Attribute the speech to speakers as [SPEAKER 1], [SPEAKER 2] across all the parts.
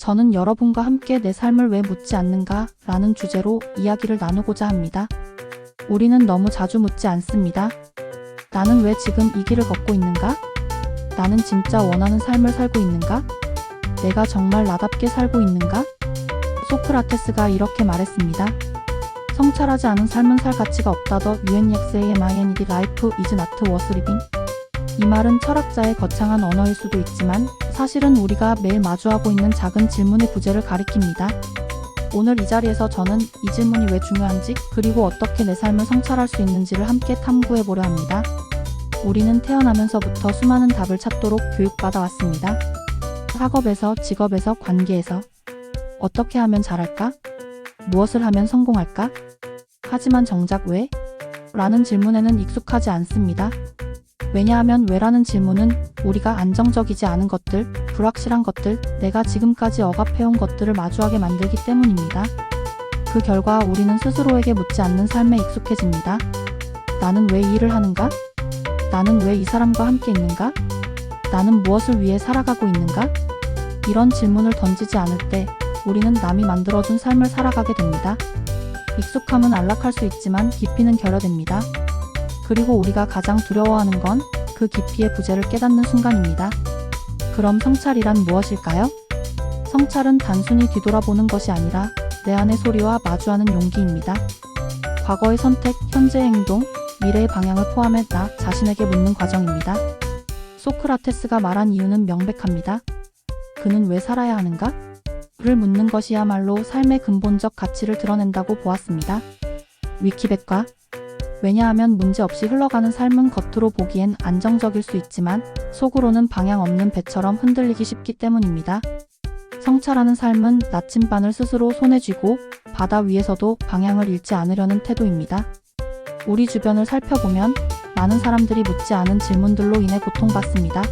[SPEAKER 1] 저는 여러분과 함께 내 삶을 왜 묻지 않는가 라는 주제로 이야기를 나누고자 합니다. 우리는 너무 자주 묻지 않습니다. 나는 왜 지금 이 길을 걷고 있는가? 나는 진짜 원하는 삶을 살고 있는가? 내가 정말 나답게 살고 있는가? 소크라테스가 이렇게 말했습니다. 성찰하지 않은 삶은 살 가치가 없다. 더 UNEXAMINED Life is not worth living. 이 말은 철학자의 거창한 언어일 수도 있지만 사실은 우리가 매일 마주하고 있는 작은 질문의 부재를 가리킵니다. 오늘 이 자리에서 저는 이 질문이 왜 중요한지 그리고 어떻게 내 삶을 성찰할 수 있는지를 함께 탐구해 보려 합니다. 우리는 태어나면서부터 수많은 답을 찾도록 교육받아 왔습니다. 학업에서, 직업에서, 관계에서. 어떻게 하면 잘할까? 무엇을 하면 성공할까? 하지만 정작 왜? 라는 질문에는 익숙하지 않습니다. 왜냐하면 왜라는 질문은 우리가 안정적이지 않은 것들, 불확실한 것들, 내가 지금까지 억압해온 것들을 마주하게 만들기 때문입니다. 그 결과 우리는 스스로에게 묻지 않는 삶에 익숙해집니다. 나는 왜 이 일을 하는가? 나는 왜 이 사람과 함께 있는가? 나는 무엇을 위해 살아가고 있는가? 이런 질문을 던지지 않을 때 우리는 남이 만들어준 삶을 살아가게 됩니다. 익숙함은 안락할 수 있지만 깊이는 결여됩니다. 그리고 우리가 가장 두려워하는 건 그 깊이의 부재를 깨닫는 순간입니다. 그럼 성찰이란 무엇일까요? 성찰은 단순히 뒤돌아보는 것이 아니라 내 안의 소리와 마주하는 용기입니다. 과거의 선택, 현재의 행동, 미래의 방향을 포함해 나 자신에게 묻는 과정입니다. 소크라테스가 말한 이유는 명백합니다. 그는 왜 살아야 하는가? 를 묻는 것이야말로 삶의 근본적 가치를 드러낸다고 보았습니다. 위키백과 왜냐하면 문제없이 흘러가는 삶은 겉으로 보기엔 안정적일 수 있지만 속으로는 방향 없는 배처럼 흔들리기 쉽기 때문입니다. 성찰하는 삶은 나침반을 스스로 손에 쥐고 바다 위에서도 방향을 잃지 않으려는 태도입니다. 우리 주변을 살펴보면 많은 사람들이 묻지 않은 질문들로 인해 고통받습니다.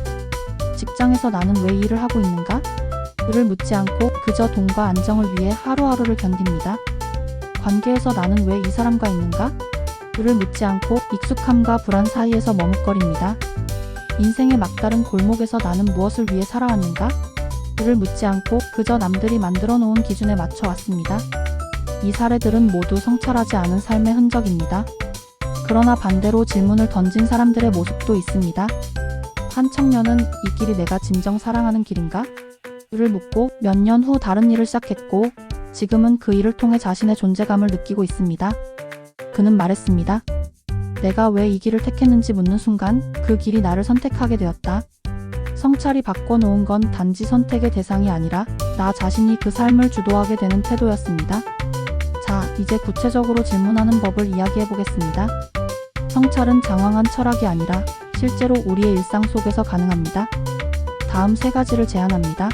[SPEAKER 1] 직장에서 나는 왜 이 일을 하고 있는가? 를 묻지 않고 그저 돈과 안정을 위해 하루하루를 견딥니다. 관계에서 나는 왜 이 사람과 있는가? 를 묻지 않고 익숙함과 불안 사이에서 머뭇거립니다. 인생의 막다른 골목에서 나는 무엇을 위해 살아왔는가? 를 묻지 않고 그저 남들이 만들어 놓은 기준에 맞춰 왔습니다. 이 사례들은 모두 성찰하지 않은 삶의 흔적입니다. 그러나 반대로 질문을 던진 사람들의 모습도 있습니다. 한 청년은 이 길이 내가 진정 사랑하는 길인가? 를 묻고 몇 년 후 다른 일을 시작했고 지금은 그 일을 통해 자신의 존재감을 느끼고 있습니다. 그는 말했습니다. 내가 왜 이 길을 택했는지 묻는 순간 그 길이 나를 선택하게 되었다. 성찰이 바꿔놓은 건 단지 선택의 대상이 아니라 나 자신이 그 삶을 주도하게 되는 태도였습니다. 자, 이제 구체적으로 질문하는 법을 이야기해 보겠습니다. 성찰은 장황한 철학이 아니라 실제로 우리의 일상 속에서 가능합니다. 다음 3가지를 제안합니다.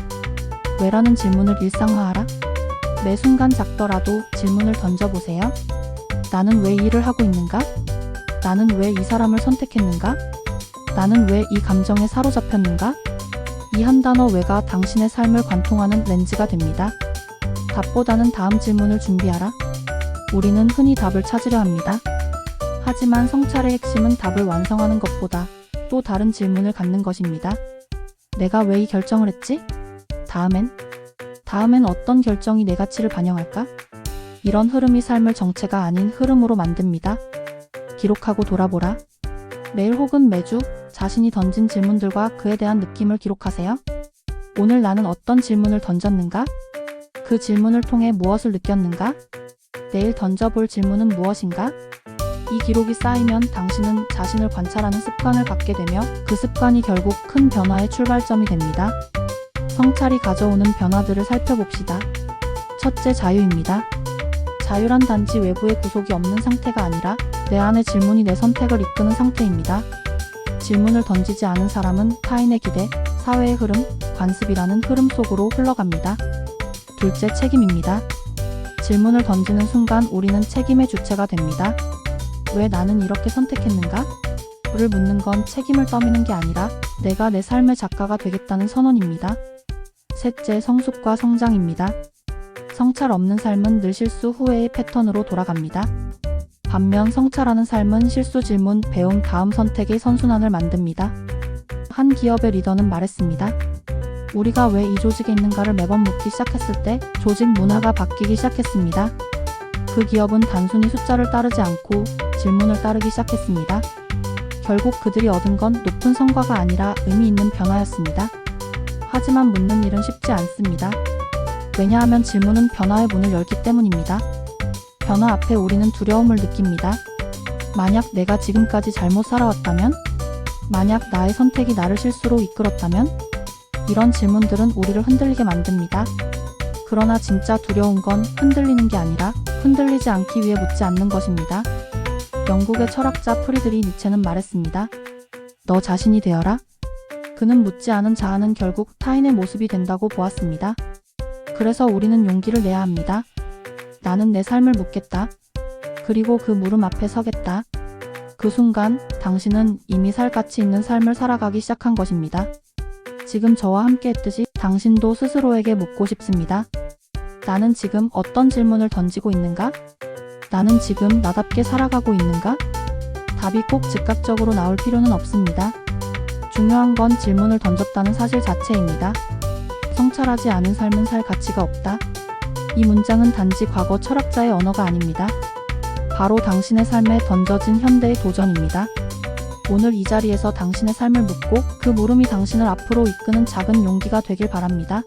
[SPEAKER 1] 왜라는 질문을 일상화하라. 매 순간 작더라도 질문을 던져보세요. 나는 왜 이 일을 하고 있는가? 나는 왜 이 사람을 선택했는가? 나는 왜 이 감정에 사로잡혔는가? 이 한 단어 왜가 당신의 삶을 관통하는 렌즈가 됩니다. 답보다는 다음 질문을 준비하라. 우리는 흔히 답을 찾으려 합니다. 하지만 성찰의 핵심은 답을 완성하는 것보다 또 다른 질문을 갖는 것입니다. 내가 왜 이 결정을 했지? 다음엔 어떤 결정이 내 가치를 반영할까? 이런 흐름이 삶을 정체가 아닌 흐름으로 만듭니다. 기록하고 돌아보라. 매일 혹은 매주 자신이 던진 질문들과 그에 대한 느낌을 기록하세요. 오늘 나는 어떤 질문을 던졌는가? 그 질문을 통해 무엇을 느꼈는가? 내일 던져볼 질문은 무엇인가? 이 기록이 쌓이면 당신은 자신을 관찰하는 습관을 갖게 되며 그 습관이 결국 큰 변화의 출발점이 됩니다. 성찰이 가져오는 변화들을 살펴봅시다. 첫째, 자유입니다. 자유란 단지 외부의 구속이 없는 상태가 아니라 내 안의 질문이 내 선택을 이끄는 상태입니다. 질문을 던지지 않은 사람은 타인의 기대, 사회의 흐름, 관습이라는 흐름 속으로 흘러갑니다. 둘째, 책임입니다. 질문을 던지는 순간 우리는 책임의 주체가 됩니다. 왜 나는 이렇게 선택했는가? 를 묻는 건 책임을 떠미는 게 아니라 내가 내 삶의 작가가 되겠다는 선언입니다. 셋째, 성숙과 성장입니다. 성찰 없는 삶은 늘 실수 후회의 패턴으로 돌아갑니다. 반면 성찰하는 삶은 실수, 질문, 배움, 다음 선택의 선순환을 만듭니다. 한 기업의 리더는 말했습니다. 우리가 왜 이 조직에 있는가를 매번 묻기 시작했을 때 조직 문화가 바뀌기 시작했습니다. 그 기업은 단순히 숫자를 따르지 않고 질문을 따르기 시작했습니다. 결국 그들이 얻은 건 높은 성과가 아니라 의미 있는 변화였습니다. 하지만 묻는 일은 쉽지 않습니다. 왜냐하면 질문은 변화의 문을 열기 때문입니다. 변화 앞에 우리는 두려움을 느낍니다. 만약 내가 지금까지 잘못 살아왔다면? 만약 나의 선택이 나를 실수로 이끌었다면? 이런 질문들은 우리를 흔들리게 만듭니다. 그러나 진짜 두려운 건 흔들리는 게 아니라 흔들리지 않기 위해 묻지 않는 것입니다. 영국의 철학자 프리드리 니체는 말했습니다. 너 자신이 되어라. 그는 묻지 않은 자아는 결국 타인의 모습이 된다고 보았습니다. 그래서 우리는 용기를 내야 합니다. 나는 내 삶을 묻겠다. 그리고 그 물음 앞에 서겠다. 그 순간 당신은 이미 살 가치 있는 삶을 살아가기 시작한 것입니다. 지금 저와 함께 했듯이 당신도 스스로에게 묻고 싶습니다. 나는 지금 어떤 질문을 던지고 있는가? 나는 지금 나답게 살아가고 있는가? 답이 꼭 즉각적으로 나올 필요는 없습니다. 중요한 건 질문을 던졌다는 사실 자체입니다. 성찰하지 않은 삶은 살 가치가 없다. 이 문장은 단지 과거 철학자의 언어가 아닙니다. 바로 당신의 삶에 던져진 현대의 도전입니다. 오늘 이 자리에서 당신의 삶을 묻고 그 물음이 당신을 앞으로 이끄는 작은 용기가 되길 바랍니다.